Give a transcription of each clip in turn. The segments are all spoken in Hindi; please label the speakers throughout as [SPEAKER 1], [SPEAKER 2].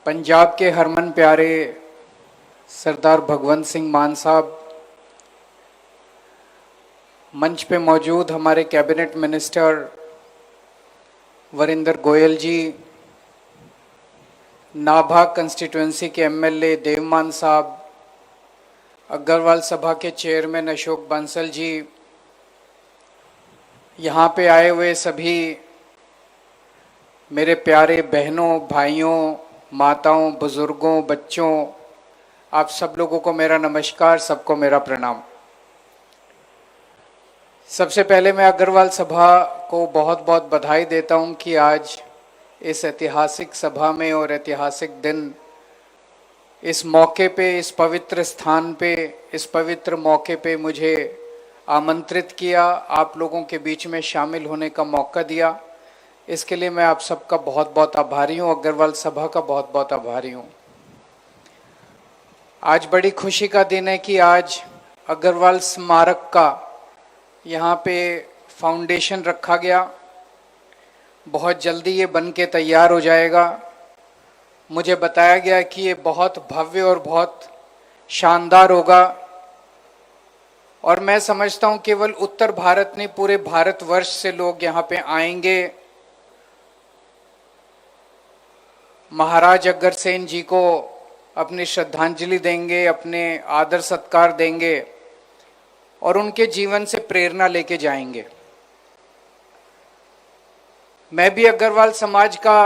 [SPEAKER 1] पंजाब के हरमन प्यारे सरदार भगवंत सिंह मान साहब, मंच पे मौजूद हमारे कैबिनेट मिनिस्टर वरिंदर गोयल जी, नाभा कंस्टिट्यूंसी के एमएलए देवमान साहब, अग्रवाल सभा के चेयरमैन अशोक बंसल जी, यहाँ पे आए हुए सभी मेरे प्यारे बहनों, भाइयों, माताओं, बुजुर्गों, बच्चों, आप सब लोगों को मेरा नमस्कार, सबको मेरा प्रणाम। सबसे पहले मैं अग्रवाल सभा को बहुत बहुत बधाई देता हूं कि आज इस ऐतिहासिक सभा में और ऐतिहासिक दिन, इस मौके पे, इस पवित्र स्थान पे, इस पवित्र मौके पे मुझे आमंत्रित किया, आप लोगों के बीच में शामिल होने का मौका दिया। इसके लिए मैं आप सबका बहुत बहुत आभारी हूँ, अग्रवाल सभा का बहुत बहुत आभारी हूँ। आज बड़ी खुशी का दिन है कि आज अग्रवाल स्मारक का यहाँ पे फाउंडेशन रखा गया। बहुत जल्दी ये बन के तैयार हो जाएगा। मुझे बताया गया कि ये बहुत भव्य और बहुत शानदार होगा, और मैं समझता हूँ केवल उत्तर भारत नहीं, पूरे भारतवर्ष से लोग यहाँ पे आएंगे, महाराज अग्रसेन जी को अपनी श्रद्धांजलि देंगे, अपने आदर सत्कार देंगे और उनके जीवन से प्रेरणा लेके जाएंगे। मैं भी अग्रवाल समाज का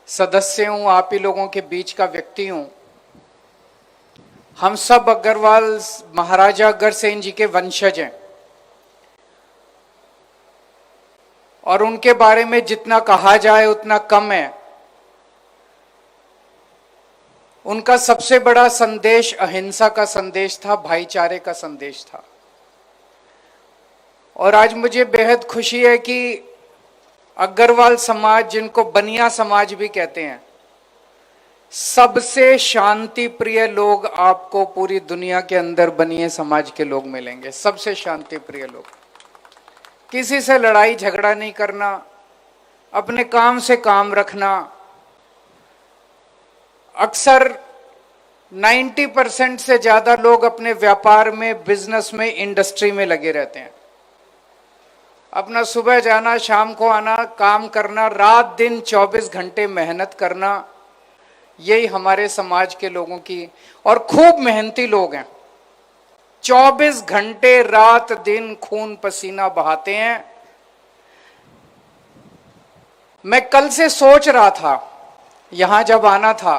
[SPEAKER 1] सदस्य हूं, आप ही लोगों के बीच का व्यक्ति हूं। हम सब अग्रवाल महाराजा अग्रसेन जी के वंशज हैं, और उनके बारे में जितना कहा जाए उतना कम है। उनका सबसे बड़ा संदेश अहिंसा का संदेश था, भाईचारे का संदेश था। और आज मुझे बेहद खुशी है कि अग्रवाल समाज, जिनको बनिया समाज भी कहते हैं, सबसे शांति प्रिय लोग आपको पूरी दुनिया के अंदर बनिए समाज के लोग मिलेंगे। सबसे शांति प्रिय लोग, किसी से लड़ाई झगड़ा नहीं करना, अपने काम से काम रखना। अक्सर 90% से ज्यादा लोग अपने व्यापार में, बिजनेस में, इंडस्ट्री में लगे रहते हैं। अपना सुबह जाना, शाम को आना, काम करना, रात दिन 24 घंटे मेहनत करना, यही हमारे समाज के लोगों की, और खूब मेहनती लोग हैं। 24 घंटे रात दिन खून पसीना बहाते हैं। मैं कल से सोच रहा था, यहां जब आना था,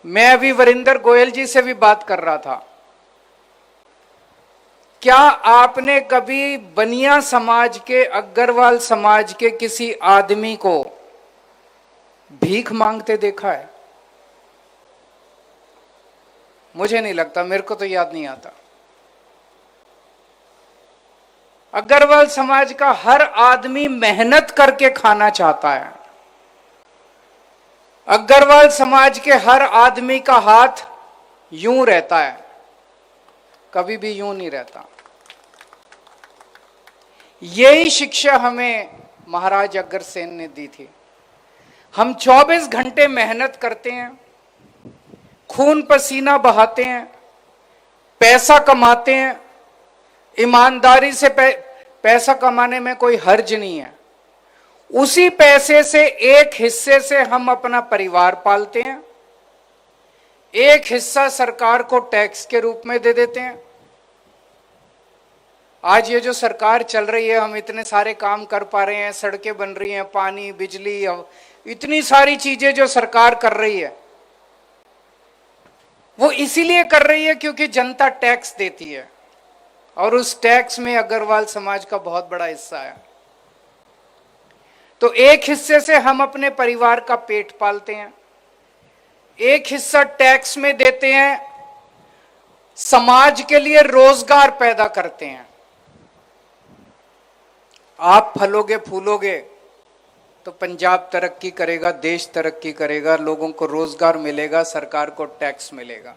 [SPEAKER 1] मैं अभी वरिंदर गोयल जी से भी बात कर रहा था, क्या आपने कभी बनिया समाज के, अग्रवाल समाज के किसी आदमी को भीख मांगते देखा है? मुझे नहीं लगता, मेरे को तो याद नहीं आता। अग्रवाल समाज का हर आदमी मेहनत करके खाना चाहता है। अग्रवाल समाज के हर आदमी का हाथ यूं रहता है, कभी भी यूं नहीं रहता। यही शिक्षा हमें महाराज अग्रसेन ने दी थी। हम 24 घंटे मेहनत करते हैं, खून पसीना बहाते हैं, पैसा कमाते हैं। ईमानदारी से पैसा कमाने में कोई हर्ज नहीं है। उसी पैसे से एक हिस्से से हम अपना परिवार पालते हैं, एक हिस्सा सरकार को टैक्स के रूप में दे देते हैं। आज ये जो सरकार चल रही है, हम इतने सारे काम कर पा रहे हैं, सड़कें बन रही हैं, पानी, बिजली, इतनी सारी चीजें जो सरकार कर रही है, वो इसीलिए कर रही है क्योंकि जनता टैक्स देती है, और उस टैक्स में अग्रवाल समाज का बहुत बड़ा हिस्सा है। तो एक हिस्से से हम अपने परिवार का पेट पालते हैं, एक हिस्सा टैक्स में देते हैं, समाज के लिए रोजगार पैदा करते हैं। आप फलोगे फूलोगे तो पंजाब तरक्की करेगा, देश तरक्की करेगा, लोगों को रोजगार मिलेगा, सरकार को टैक्स मिलेगा।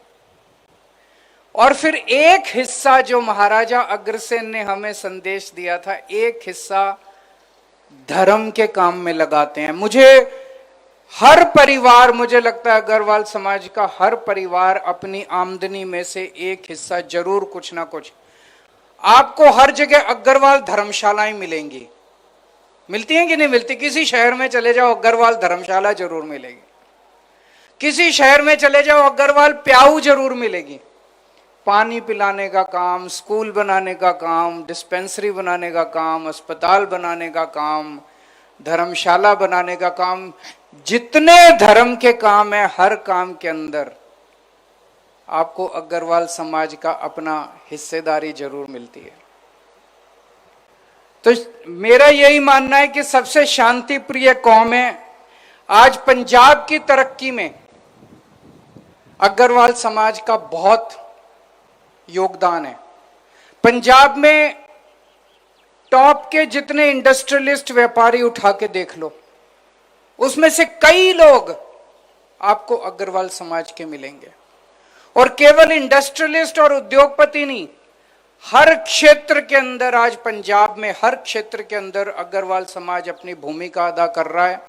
[SPEAKER 1] और फिर एक हिस्सा जो महाराजा अग्रसेन ने हमें संदेश दिया था, एक हिस्सा धर्म के काम में लगाते हैं। मुझे हर परिवार, मुझे लगता है अग्रवाल समाज का हर परिवार अपनी आमदनी में से एक हिस्सा जरूर कुछ ना कुछ, आपको हर जगह अग्रवाल धर्मशालाएं मिलेंगी। मिलती हैं कि नहीं मिलती? किसी शहर में चले जाओ अग्रवाल धर्मशाला जरूर मिलेगी, किसी शहर में चले जाओ अग्रवाल प्याऊ जरूर मिलेगी। पानी पिलाने का काम, स्कूल बनाने का काम, डिस्पेंसरी बनाने का काम, अस्पताल बनाने का काम, धर्मशाला बनाने का काम, जितने धर्म के काम है हर काम के अंदर आपको अग्रवाल समाज का अपना हिस्सेदारी जरूर मिलती है। तो मेरा यही मानना है कि सबसे शांति प्रिय कौम है। आज पंजाब की तरक्की में अग्रवाल समाज का बहुत योगदान है। पंजाब में टॉप के जितने इंडस्ट्रियलिस्ट व्यापारी उठा के देख लो, उसमें से कई लोग आपको अग्रवाल समाज के मिलेंगे। और केवल इंडस्ट्रियलिस्ट और उद्योगपति नहीं, हर क्षेत्र के अंदर आज पंजाब में हर क्षेत्र के अंदर अग्रवाल समाज अपनी भूमिका अदा कर रहा है।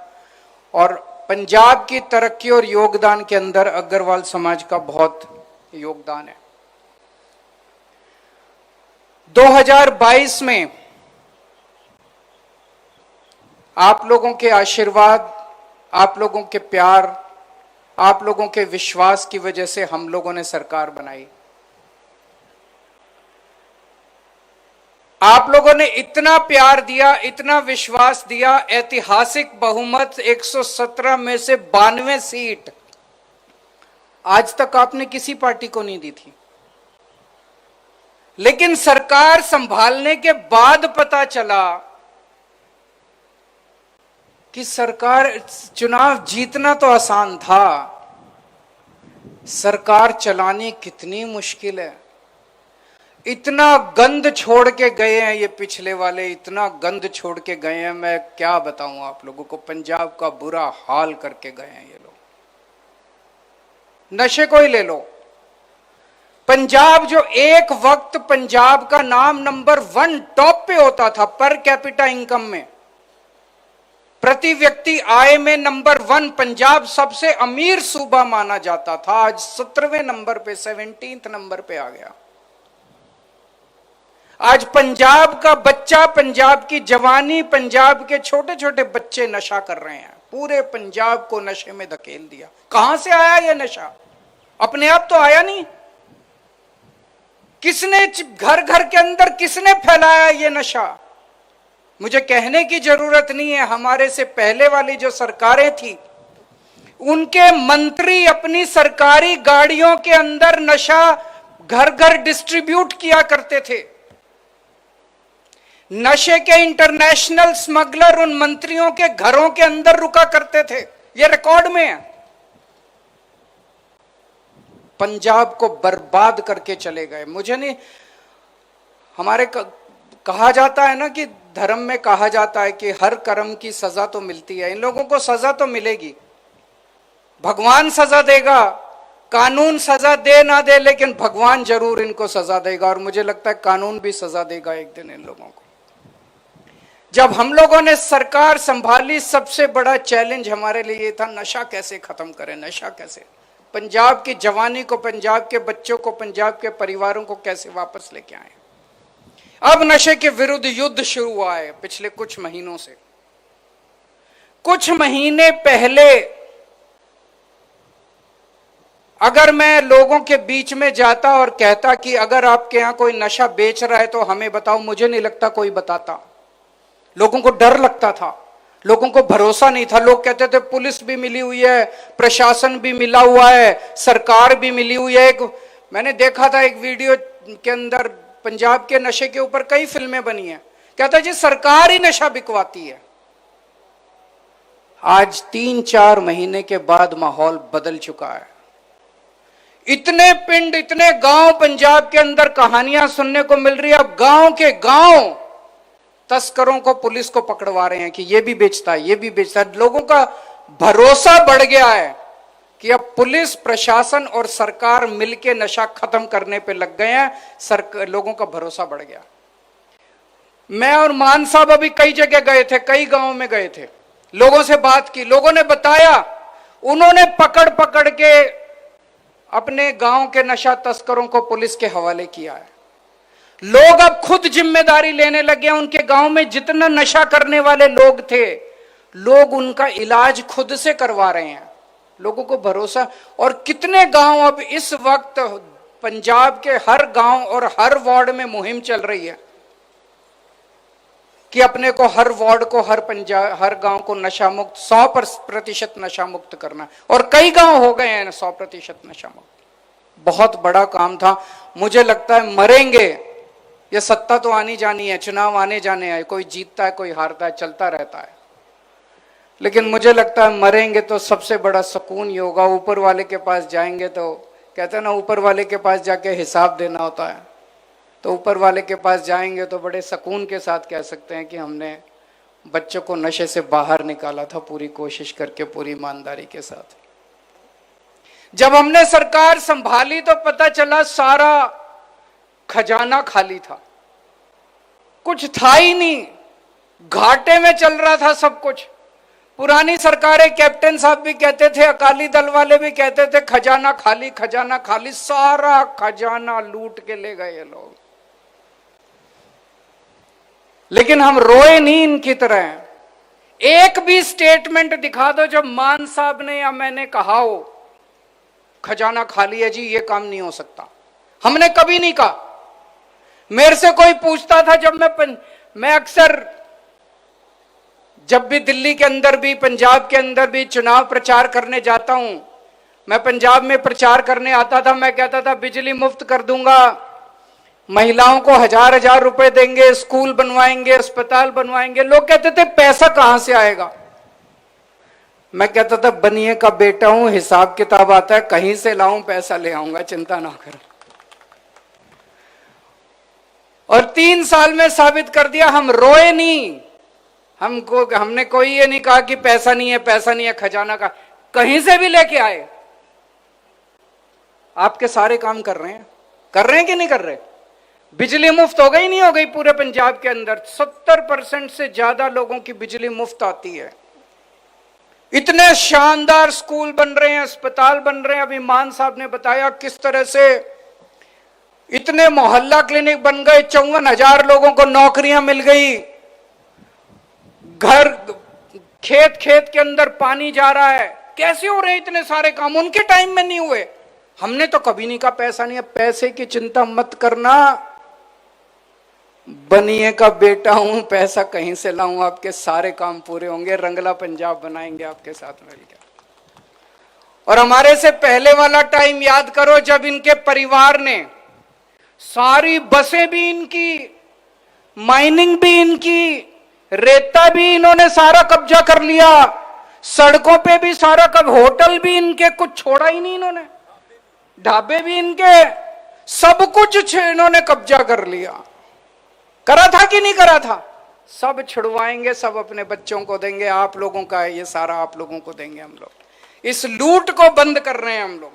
[SPEAKER 1] और पंजाब की तरक्की और योगदान के अंदर अग्रवाल समाज का बहुत योगदान है। 2022 में आप लोगों के आशीर्वाद, आप लोगों के प्यार, आप लोगों के विश्वास की वजह से हम लोगों ने सरकार बनाई। आप लोगों ने इतना प्यार दिया, इतना विश्वास दिया, ऐतिहासिक बहुमत 117 में से 92 सीट आज तक आपने किसी पार्टी को नहीं दी थी। लेकिन सरकार संभालने के बाद पता चला कि सरकार, चुनाव जीतना तो आसान था, सरकार चलानी कितनी मुश्किल है। इतना गंद छोड़ के गए हैं ये पिछले वाले, इतना गंद छोड़ के गए हैं, मैं क्या बताऊं आप लोगों को। पंजाब का बुरा हाल करके गए हैं ये लोग। नशे को ही ले लो, पंजाब जो एक वक्त पंजाब का नाम नंबर 1 टॉप पे होता था पर कैपिटा इनकम में, प्रति व्यक्ति आय में नंबर 1, पंजाब सबसे अमीर सूबा माना जाता था, आज 17वें नंबर पे, 17th नंबर पे आ गया। आज पंजाब का बच्चा, पंजाब की जवानी, पंजाब के छोटे छोटे बच्चे नशा कर रहे हैं। पूरे पंजाब को नशे में धकेल दिया। कहां से आया यह नशा? अपने आप तो आया नहीं। किसने घर घर के अंदर किसने फैलाया ये नशा? मुझे कहने की जरूरत नहीं है, हमारे से पहले वाली जो सरकारें थी उनके मंत्री अपनी सरकारी गाड़ियों के अंदर नशा घर घर डिस्ट्रीब्यूट किया करते थे। नशे के इंटरनेशनल स्मगलर उन मंत्रियों के घरों के अंदर रुका करते थे, ये रिकॉर्ड में है। पंजाब को बर्बाद करके चले गए। मुझे नहीं, हमारे कहा जाता है ना कि धर्म में कहा जाता है कि हर कर्म की सजा तो मिलती है। इन लोगों को सजा तो मिलेगी, भगवान सजा देगा, कानून सजा दे ना दे, लेकिन भगवान जरूर इनको सजा देगा। और मुझे लगता है कानून भी सजा देगा एक दिन इन लोगों को। जब हम लोगों ने सरकार संभाली, सबसे बड़ा चैलेंज हमारे लिए ये था, नशा कैसे खत्म करें, नशा कैसे, पंजाब की जवानी को, पंजाब के बच्चों को, पंजाब के परिवारों को कैसे वापस लेके आए। अब नशे के विरुद्ध युद्ध शुरू हुआ है पिछले कुछ महीनों से। कुछ महीने पहले अगर मैं लोगों के बीच में जाता और कहता कि अगर आपके यहां कोई नशा बेच रहा है तो हमें बताओ, मुझे नहीं लगता कोई बताता। लोगों को डर लगता था, लोगों को भरोसा नहीं था। लोग कहते थे पुलिस भी मिली हुई है, प्रशासन भी मिला हुआ है, सरकार भी मिली हुई है। मैंने देखा था एक वीडियो के अंदर पंजाब के नशे के ऊपर कई फिल्में बनी हैं, कहता जी सरकार ही नशा बिकवाती है। आज 3-4 महीने के बाद माहौल बदल चुका है। इतने पिंड, इतने गांव पंजाब के अंदर कहानियां सुनने को मिल रही है। अब गांव के गांव तस्करों को पुलिस को पकड़वा रहे हैं कि ये भी बेचता है, ये भी बेचता है। लोगों का भरोसा बढ़ गया है कि अब पुलिस, प्रशासन और सरकार मिलके नशा खत्म करने पे लग गए हैं। लोगों का भरोसा बढ़ गया। मैं और मान साहब अभी कई जगह गए थे, कई गांवों में गए थे। लोगों से बात की, लोगों ने बताया, उन्होंने पकड़ पकड़ के अपने गांव के नशा तस्करों को पुलिस के हवाले किया है। लोग अब खुद जिम्मेदारी लेने लगे हैं। उनके गांव में जितना नशा करने वाले लोग थे, लोग उनका इलाज खुद से करवा रहे हैं। लोगों को भरोसा। और कितने गांव अब इस वक्त पंजाब के हर गांव और हर वार्ड में मुहिम चल रही है कि अपने को हर वार्ड को, हर गांव को नशा मुक्त, 100% नशा मुक्त करना। और कई गांव हो गए हैं 100% नशा मुक्त। बहुत बड़ा काम था। मुझे लगता है मरेंगे, ये सत्ता तो आनी जानी है, चुनाव आने जाने हैं, कोई जीतता है कोई हारता है, चलता रहता है, लेकिन मुझे लगता है मरेंगे तो सबसे बड़ा सुकून ये होगा। ऊपर वाले के पास जाएंगे तो कहते हैं ना, ऊपर वाले के पास जाके हिसाब देना होता है, तो ऊपर वाले के पास जाएंगे तो बड़े सुकून के साथ कह सकते हैं कि हमने बच्चों को नशे से बाहर निकाला था, पूरी कोशिश करके, पूरी ईमानदारी के साथ। जब हमने सरकार संभाली तो पता चला सारा खजाना खाली था, कुछ था ही नहीं, घाटे में चल रहा था सब कुछ। पुरानी सरकारें, कैप्टन साहब भी कहते थे, अकाली दल वाले भी कहते थे, खजाना खाली, खजाना खाली, सारा खजाना लूट के ले गए ये लोग। लेकिन हम रोए नहीं इनकी तरह। एक भी स्टेटमेंट दिखा दो जब मान साहब ने या मैंने कहा हो खजाना खाली है जी, ये काम नहीं हो सकता, हमने कभी नहीं कहा। मेरे से कोई पूछता था, जब मैं अक्सर जब भी दिल्ली के अंदर भी, पंजाब के अंदर भी चुनाव प्रचार करने जाता हूं, मैं पंजाब में प्रचार करने आता था, मैं कहता था बिजली मुफ्त कर दूंगा, महिलाओं को 1000-1000 रुपए देंगे, स्कूल बनवाएंगे, अस्पताल बनवाएंगे। लोग कहते थे पैसा कहां से आएगा? मैं कहता था बनिए का बेटा हूं, हिसाब किताब आता है, कहीं से लाऊं पैसा ले आऊंगा, चिंता ना करो। और 3 साल में साबित कर दिया, हम रोए नहीं। हमने कोई ये नहीं कहा कि पैसा नहीं है, पैसा नहीं है, खजाना का, कहीं से भी लेके आए। आपके सारे काम कर रहे हैं कि नहीं कर रहे? बिजली मुफ्त हो गई नहीं हो गई पूरे पंजाब के अंदर? 70% से ज्यादा लोगों की बिजली मुफ्त आती है। इतने शानदार स्कूल बन रहे हैं, अस्पताल बन रहे हैं। अभी मान साहब ने बताया किस तरह से इतने मोहल्ला क्लिनिक बन गए, 54,000 लोगों को नौकरियां मिल गई। घर, खेत के अंदर पानी जा रहा है। कैसे हो रहे हैं इतने सारे काम? उनके टाइम में नहीं हुए। हमने तो कभी नहीं कहा पैसा नहीं है। पैसे की चिंता मत करना, बनिए का बेटा हूं, पैसा कहीं से लाऊं, आपके सारे काम पूरे होंगे, रंगला पंजाब बनाएंगे आपके साथ मिलकर। और हमारे से पहले वाला टाइम याद करो, जब इनके परिवार ने सारी बसें भी इनकी, माइनिंग भी इनकी, रेता भी इन्होंने सारा कब्जा कर लिया, सड़कों पे भी सारा होटल भी इनके, कुछ छोड़ा ही नहीं इन्होंने, ढाबे भी इनके, सब कुछ इन्होंने कब्जा कर लिया। करा था कि नहीं करा था? सब छुड़वाएंगे, सब अपने बच्चों को देंगे, आप लोगों का है ये सारा, आप लोगों को देंगे हम लोग। इस लूट को बंद कर रहे हैं हम लोग।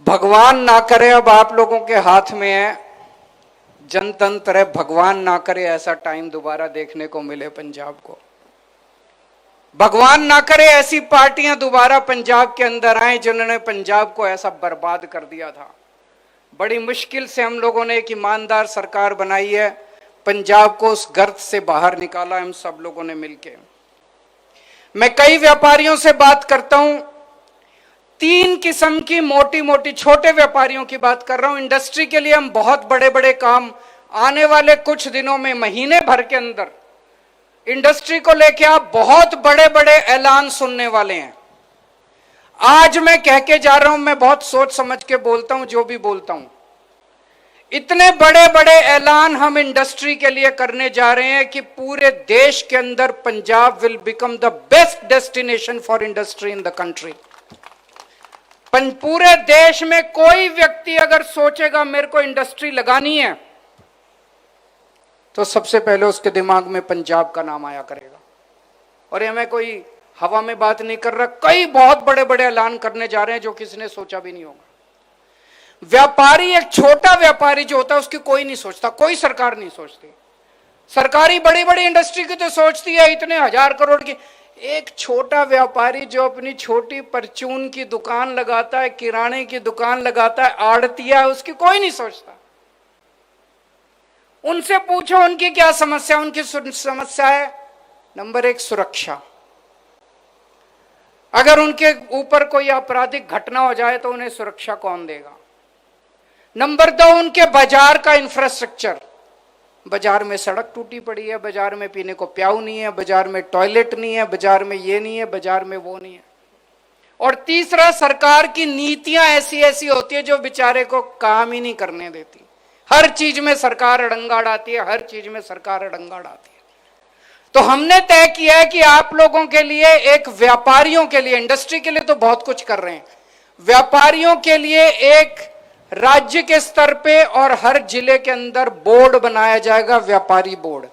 [SPEAKER 1] भगवान ना करे, अब आप लोगों के हाथ में है जनतंत्र है, भगवान ना करे ऐसा टाइम दोबारा देखने को मिले पंजाब को। भगवान ना करे ऐसी पार्टियां दोबारा पंजाब के अंदर आए जिन्होंने पंजाब को ऐसा बर्बाद कर दिया था। बड़ी मुश्किल से हम लोगों ने एक ईमानदार सरकार बनाई है, पंजाब को उस गर्त से बाहर निकाला हम सब लोगों ने मिलकर। मैं कई व्यापारियों से बात करता हूं, 3 किस्म की मोटी छोटे व्यापारियों की बात कर रहा हूं। इंडस्ट्री के लिए हम बहुत बड़े बड़े काम आने वाले कुछ दिनों में, महीने भर के अंदर इंडस्ट्री को लेके आप बहुत बड़े बड़े ऐलान सुनने वाले हैं। आज मैं कह के जा रहा हूं, मैं बहुत सोच समझ के बोलता हूं जो भी बोलता हूं। इतने बड़े बड़े ऐलान हम इंडस्ट्री के लिए करने जा रहे हैं कि पूरे देश के अंदर Punjab will become the best destination for industry in the country. पूरे देश में कोई व्यक्ति अगर सोचेगा मेरे को इंडस्ट्री लगानी है, तो सबसे पहले उसके दिमाग में पंजाब का नाम आया करेगा। और ये मैं कोई हवा में बात नहीं कर रहा, कई बहुत बड़े बड़े ऐलान करने जा रहे हैं जो किसी ने सोचा भी नहीं होगा। व्यापारी, एक छोटा व्यापारी जो होता है उसकी कोई नहीं सोचता, कोई सरकार नहीं सोचती। सरकारी बड़ी बड़ी इंडस्ट्री की तो सोचती है इतने 1000 करोड़ की। एक छोटा व्यापारी जो अपनी छोटी परचून की दुकान लगाता है, किराने की दुकान लगाता है, आड़तिया है, उसकी कोई नहीं सोचता। उनसे पूछो उनकी क्या समस्या। उनकी समस्या है नंबर 1 सुरक्षा। अगर उनके ऊपर कोई आपराधिक घटना हो जाए तो उन्हें सुरक्षा कौन देगा। नंबर 2 उनके बाजार का इंफ्रास्ट्रक्चर। बाजार में सड़क टूटी पड़ी है, बाजार में पीने को प्याऊ नहीं है, बाजार में टॉयलेट नहीं है, बाजार में ये नहीं है, बाजार में वो नहीं है। और तीसरा सरकार की नीतियां ऐसी ऐसी होती है जो बेचारे को काम ही नहीं करने देती। हर चीज में सरकार अड़ंगा डालती है, हर चीज में सरकार अड़ंगा डालती है। तो हमने तय किया है कि आप लोगों के लिए, एक व्यापारियों के लिए, इंडस्ट्री के लिए तो बहुत कुछ कर रहे हैं, व्यापारियों के लिए एक राज्य के स्तर पे और हर जिले के अंदर बोर्ड बनाया जाएगा, व्यापारी बोर्ड,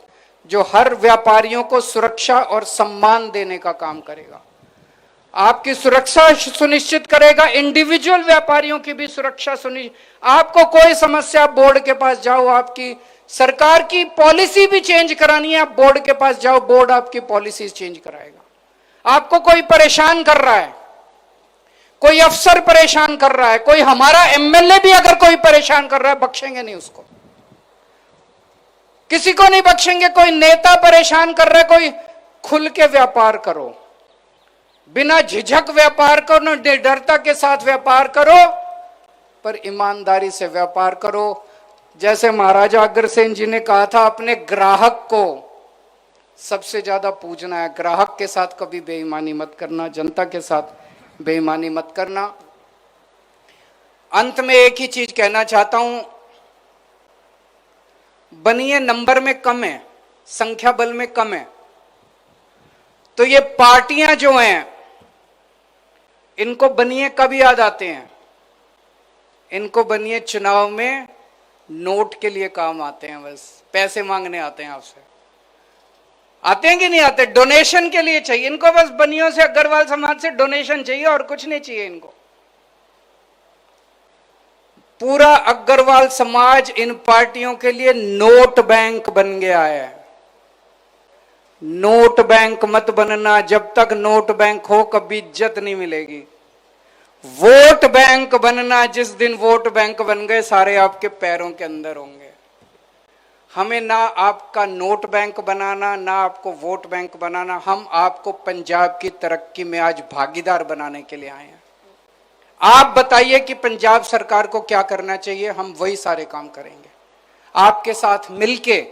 [SPEAKER 1] जो हर व्यापारियों को सुरक्षा और सम्मान देने का काम करेगा, आपकी सुरक्षा सुनिश्चित करेगा, इंडिविजुअल व्यापारियों की भी सुरक्षा सुनिश्चित। आपको कोई समस्या, बोर्ड के पास जाओ, आपकी सरकार की पॉलिसी भी चेंज करानी है, आप बोर्ड के पास जाओ, बोर्ड आपकी पॉलिसी चेंज कराएगा। आपको कोई परेशान कर रहा है, कोई अफसर परेशान कर रहा है, कोई हमारा एमएलए भी अगर कोई परेशान कर रहा है, बख्शेंगे नहीं उसको, किसी को नहीं बख्शेंगे। कोई नेता परेशान कर रहा है, कोई खुल के व्यापार करो, बिना झिझक व्यापार करो, निडरता के साथ व्यापार करो, पर ईमानदारी से व्यापार करो। जैसे महाराजा अग्रसेन जी ने कहा था, अपने ग्राहक को सबसे ज्यादा पूजना है, ग्राहक के साथ कभी बेईमानी मत करना, जनता के साथ बेईमानी मत करना। अंत में एक ही चीज कहना चाहता हूं, बनिए नंबर में कम है, संख्या बल में कम है, तो ये पार्टियां जो हैं इनको बनिए कब याद आते हैं, इनको बनिए चुनाव में नोट के लिए काम आते हैं, बस पैसे मांगने आते हैं आपसे। आते हैं कि नहीं आते? डोनेशन के लिए चाहिए इनको, बस बनियों से, अग्रवाल समाज से डोनेशन चाहिए और कुछ नहीं चाहिए इनको। पूरा अग्रवाल समाज इन पार्टियों के लिए नोट बैंक बन गया है। नोट बैंक मत बनना, जब तक नोट बैंक हो कभी इज्जत नहीं मिलेगी। वोट बैंक बनना, जिस दिन वोट बैंक बन गए सारे आपके पैरों के अंदर होंगे। हमें ना आपका नोट बैंक बनाना, ना आपको वोट बैंक बनाना, हम आपको पंजाब की तरक्की में आज भागीदार बनाने के लिए आए हैं। आप बताइए कि पंजाब सरकार को क्या करना चाहिए, हम वही सारे काम करेंगे। आपके साथ मिलके,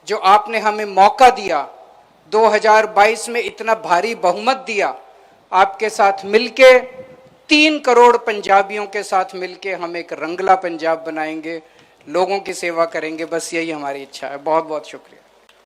[SPEAKER 1] जो आपने हमें मौका दिया, 2022 में इतना भारी बहुमत दिया, आपके साथ मिलके 3 करोड़ पंजाबियों के साथ मिलके हम एक रंगला पंजाब बनाएंगे, लोगों की सेवा करेंगे। बस यही हमारी इच्छा है। बहुत बहुत शुक्रिया।